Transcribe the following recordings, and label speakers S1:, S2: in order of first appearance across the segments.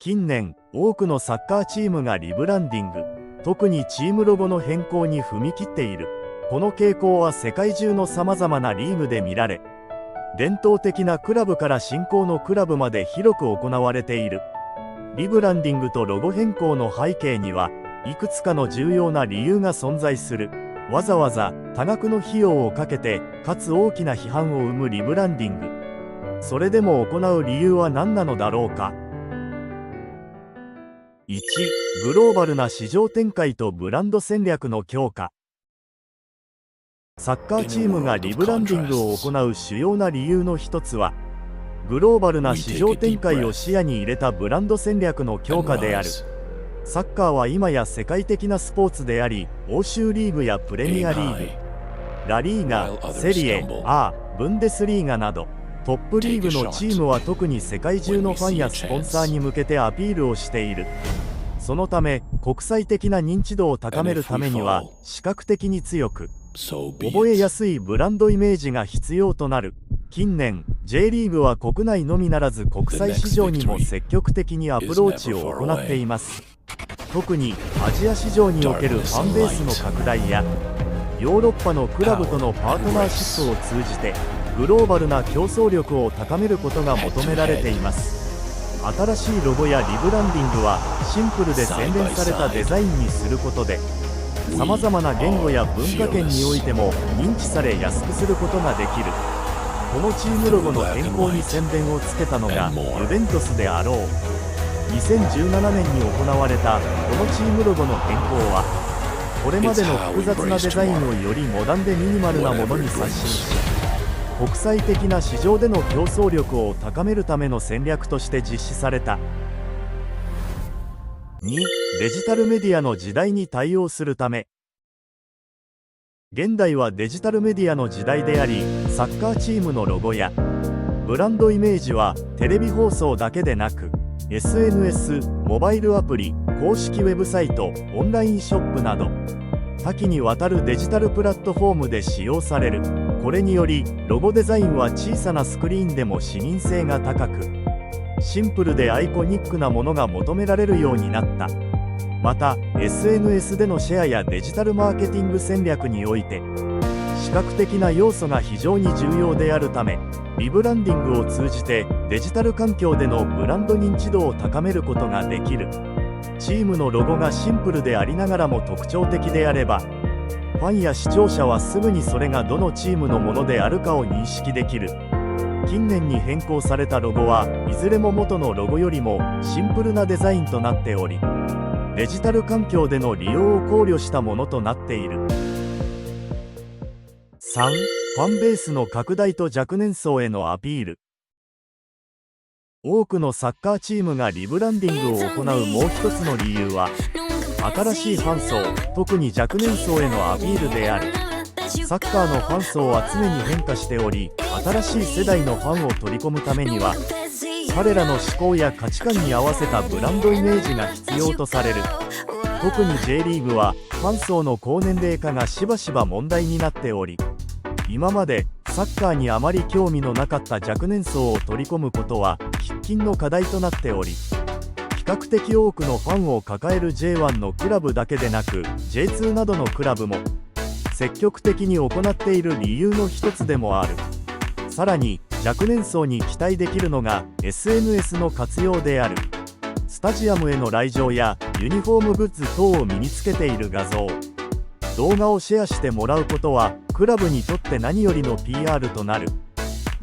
S1: 近年多くのサッカーチームがリブランディング、特にチームロゴの変更に踏み切っている。この傾向は世界中のさまざまなリーグで見られ、伝統的なクラブから新興のクラブまで広く行われている。リブランディングとロゴ変更の背景にはいくつかの重要な理由が存在する。わざわざ多額の費用をかけてかつ大きな批判を生むリブランディング、それでも行う理由は何なのだろうか。1、グローバルな市場展開とブランド戦略の強化。サッカーチームがリブランディングを行う主要な理由の一つは、グローバルな市場展開を視野に入れたブランド戦略の強化である。サッカーは今や世界的なスポーツであり、欧州リーグやプレミアリーグ、ラリーガ、セリエ A、ブンデスリーガなどトップリーグのチームは特に世界中のファンやスポンサーに向けてアピールをしている。そのため国際的な認知度を高めるためには視覚的に強く覚えやすいブランドイメージが必要となる。近年 J リーグは国内のみならず国際市場にも積極的にアプローチを行っています。特にアジア市場におけるファンベースの拡大やヨーロッパのクラブとのパートナーシップを通じてグローバルな競争力を高めることが求められています。新しいロゴやリブランディングはシンプルで洗練されたデザインにすることで、さまざまな言語や文化圏においても認知されやすくすることができる。このチームロゴの変更に宣伝をつけたのがユベントスであろう。2017年に行われたこのチームロゴの変更は、これまでの複雑なデザインをよりモダンでミニマルなものに刷新し、国際的な市場での競争力を高めるための戦略として実施された。2、デジタルメディアの時代に対応するため。現代はデジタルメディアの時代であり、サッカーチームのロゴやブランドイメージはテレビ放送だけでなく SNS、モバイルアプリ、公式ウェブサイト、オンラインショップなど多岐にわたるデジタルプラットフォームで使用される。これによりロゴデザインは小さなスクリーンでも視認性が高く、シンプルでアイコニックなものが求められるようになった。また SNS でのシェアやデジタルマーケティング戦略において視覚的な要素が非常に重要であるため、リブランディングを通じてデジタル環境でのブランド認知度を高めることができる。チームのロゴがシンプルでありながらも特徴的であれば、ファンや視聴者はすぐにそれがどのチームのものであるかを認識できる。近年に変更されたロゴはいずれも元のロゴよりもシンプルなデザインとなっており、デジタル環境での利用を考慮したものとなっている。3、ファンベースの拡大と若年層へのアピール。多くのサッカーチームがリブランディングを行うもう一つの理由は、新しいファン層、特に若年層へのアピールである。サッカーのファン層は常に変化しており、新しい世代のファンを取り込むためには彼らの思考や価値観に合わせたブランドイメージが必要とされる。特に J リーグはファン層の高年齢化がしばしば問題になっており、今までサッカーにあまり興味のなかった若年層を取り込むことは喫緊の課題となっており、比較的多くのファンを抱える J1 のクラブだけでなく J2 などのクラブも積極的に行っている理由の一つでもある。さらに若年層に期待できるのが SNS の活用である。スタジアムへの来場やユニフォームグッズ等を身につけている画像、動画をシェアしてもらうことはクラブにとって何よりの PR となる。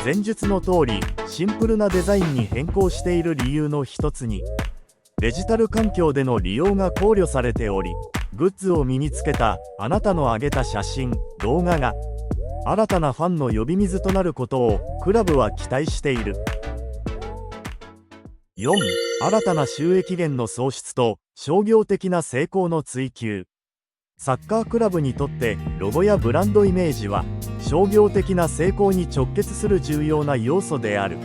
S1: 前述の通りシンプルなデザインに変更している理由の一つにデジタル環境での利用が考慮されており、グッズを身につけたあなたの上げた写真、動画が新たなファンの呼び水となることをクラブは期待している。4、新たな収益源の創出と商業的な成功の追求。サッカークラブにとってロゴやブランドイメージは商業的な成功に直結する重要な要素である。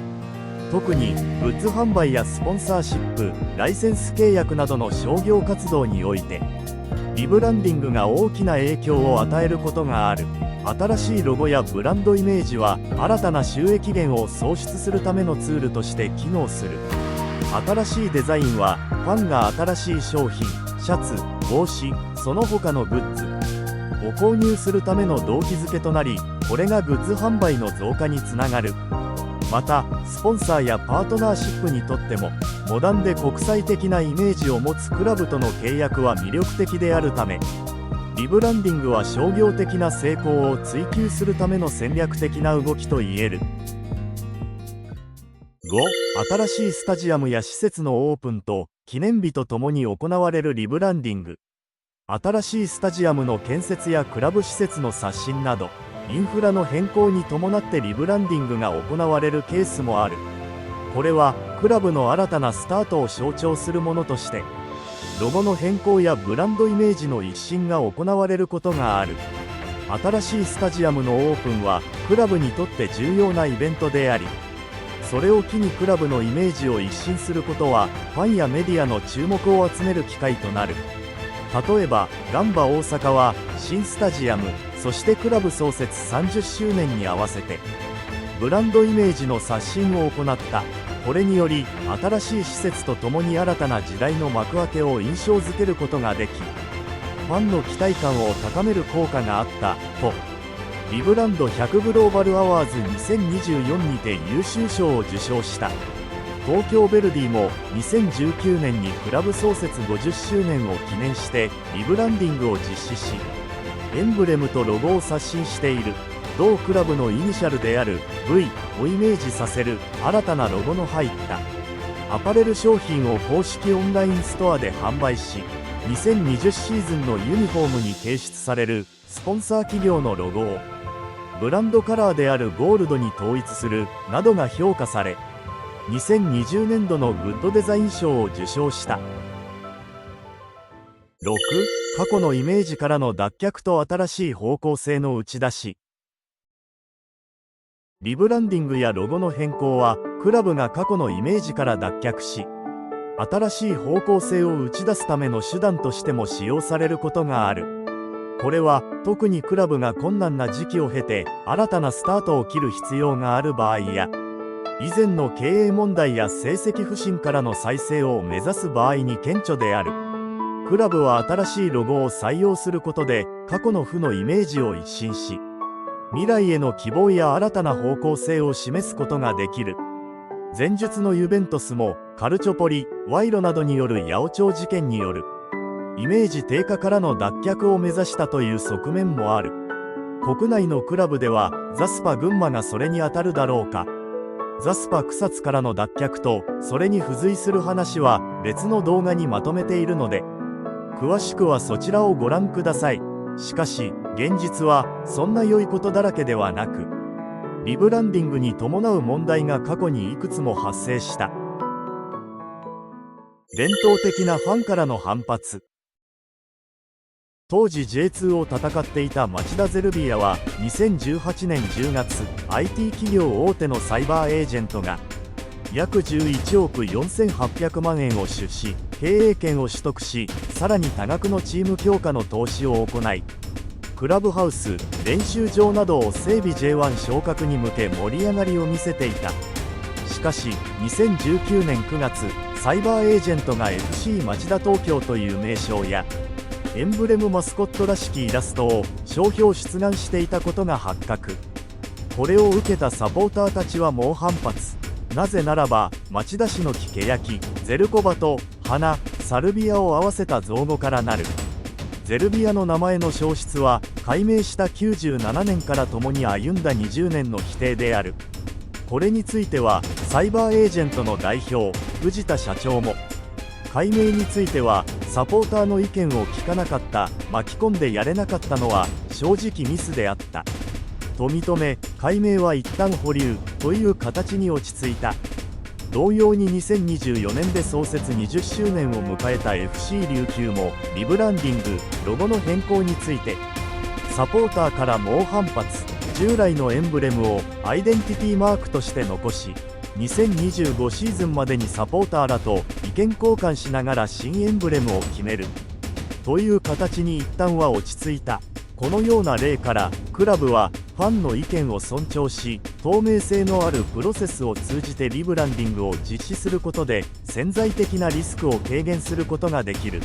S1: 特にグッズ販売やスポンサーシップ、ライセンス契約などの商業活動においてリブランディングが大きな影響を与えることがある。新しいロゴやブランドイメージは新たな収益源を創出するためのツールとして機能する。新しいデザインはファンが新しい商品、シャツ、帽子、その他のグッズを購入するための動機づけとなり、これがグッズ販売の増加につながる。またスポンサーやパートナーシップにとってもモダンで国際的なイメージを持つクラブとの契約は魅力的であるため、リブランディングは商業的な成功を追求するための戦略的な動きと言える。5. 新しいスタジアムや施設のオープンと記念日とともに行われるリブランディング。新しいスタジアムの建設やクラブ施設の刷新など、インフラの変更に伴ってリブランディングが行われるケースもある。これはクラブの新たなスタートを象徴するものとして、ロゴの変更やブランドイメージの一新が行われることがある。新しいスタジアムのオープンはクラブにとって重要なイベントであり、それを機にクラブのイメージを一新することはファンやメディアの注目を集める機会となる。例えばガンバ大阪は新スタジアム、そしてクラブ創設30周年に合わせてブランドイメージの刷新を行った。これにより新しい施設とともに新たな時代の幕開けを印象づけることができ、ファンの期待感を高める効果があったと、リブランド100グローバルアワーズ2024にて優秀賞を受賞した。東京ヴェルディも2019年にクラブ創設50周年を記念してリブランディングを実施し、エンブレムとロゴを刷新している。同クラブのイニシャルである V をイメージさせる新たなロゴの入ったアパレル商品を公式オンラインストアで販売し、2020シーズンのユニフォームに掲出されるスポンサー企業のロゴをブランドカラーであるゴールドに統一するなどが評価され、2020年度のグッドデザイン賞を受賞した。6. 過去のイメージからの脱却と新しい方向性の打ち出し。リブランディングやロゴの変更はクラブが過去のイメージから脱却し、新しい方向性を打ち出すための手段としても使用されることがある。これは特にクラブが困難な時期を経て新たなスタートを切る必要がある場合や、以前の経営問題や成績不振からの再生を目指す場合に顕著である。クラブは新しいロゴを採用することで過去の負のイメージを一新し、未来への希望や新たな方向性を示すことができる。前述のユベントスもカルチョポリ、賄賂などによる八百長事件によるイメージ低下からの脱却を目指したという側面もある。国内のクラブではザスパ群馬がそれに当たるだろうか。ザスパ草津からの脱却とそれに付随する話は別の動画にまとめているので、詳しくはそちらをご覧ください。しかし現実はそんな良いことだらけではなく、リブランディングに伴う問題が過去にいくつも発生した。伝統的なファンからの反発。当時 J2 を戦っていた町田ゼルビアは2018年10月 IT 企業大手のサイバーエージェントが約11億4800万円を出資、経営権を取得し、さらに多額のチーム強化の投資を行い、クラブハウス、練習場などを整備 J1 昇格に向け盛り上がりを見せていた。しかし2019年9月、サイバーエージェントが FC 町田東京という名称やエンブレムマスコットらしきイラストを商標出願していたことが発覚。これを受けたサポーターたちは猛反発。なぜならば町田市の木欅、ゼルコバと花、サルビアを合わせた造語からなる。ゼルビアの名前の消失は改名した97年から共に歩んだ20年の否定である。これについてはサイバーエージェントの代表藤田社長も、改名についてはサポーターの意見を聞かなかった、巻き込んでやれなかったのは正直ミスであったと認め、改名は一旦保留という形に落ち着いた。同様に2024年で創設20周年を迎えた FC 琉球もリブランディング、ロゴの変更についてサポーターから猛反発。従来のエンブレムをアイデンティティマークとして残し、2025シーズンまでにサポーターらと意見交換しながら新エンブレムを決めるという形に一旦は落ち着いた。このような例からクラブはファンの意見を尊重し、透明性のあるプロセスを通じてリブランディングを実施することで潜在的なリスクを軽減することができる。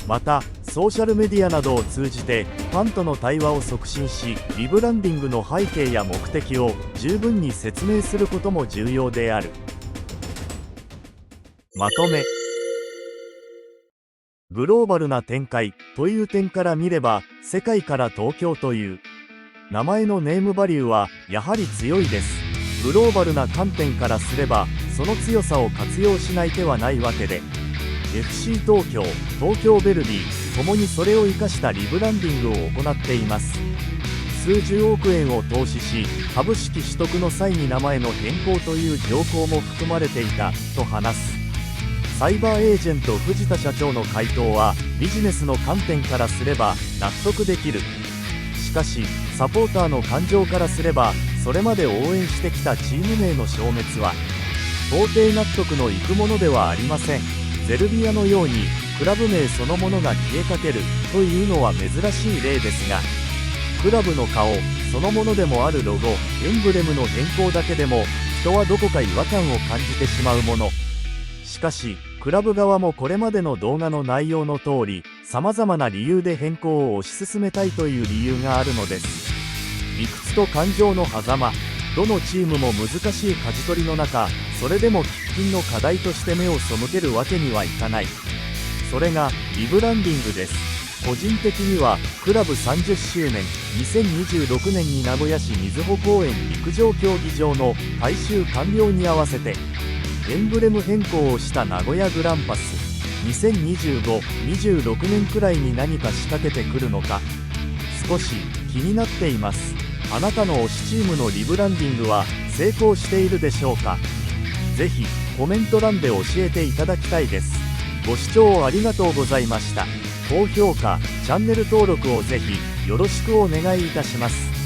S1: またソーシャルメディアなどを通じてファンとの対話を促進し、リブランディングの背景や目的を十分に説明することも重要である。まとめ。グローバルな展開という点から見れば、世界から東京という名前のネームバリューはやはり強いです。グローバルな観点からすれば、その強さを活用しない手はないわけで、 FC 東京、東京ヴェルディともにそれを生かしたリブランディングを行っています。数十億円を投資し、株式取得の際に名前の変更という条項も含まれていたと話す。サイバーエージェント藤田社長の回答はビジネスの観点からすれば納得できる。しかしサポーターの感情からすれば、それまで応援してきたチーム名の消滅は到底納得のいくものではありません。ゼルビアのようにクラブ名そのものが消えかけるというのは珍しい例ですが、クラブの顔そのものでもあるロゴ、エンブレムの変更だけでも人はどこか違和感を感じてしまうもの。しかしクラブ側もこれまでの動画の内容の通り、様々な理由で変更を推し進めたいという理由があるのです。理屈と感情の狭間、どのチームも難しい舵取りの中、それでも喫緊の課題として目を背けるわけにはいかない。それがリブランディングです。個人的にはクラブ30周年2026年に名古屋市瑞穂公園陸上競技場の改修完了に合わせてエンブレム変更をした名古屋グランパス、2025、26年くらいに何か仕掛けてくるのか、少し気になっています。あなたの推しチームのリブランディングは成功しているでしょうか。ぜひコメント欄で教えていただきたいです。ご視聴ありがとうございました。高評価、チャンネル登録をぜひよろしくお願いいたします。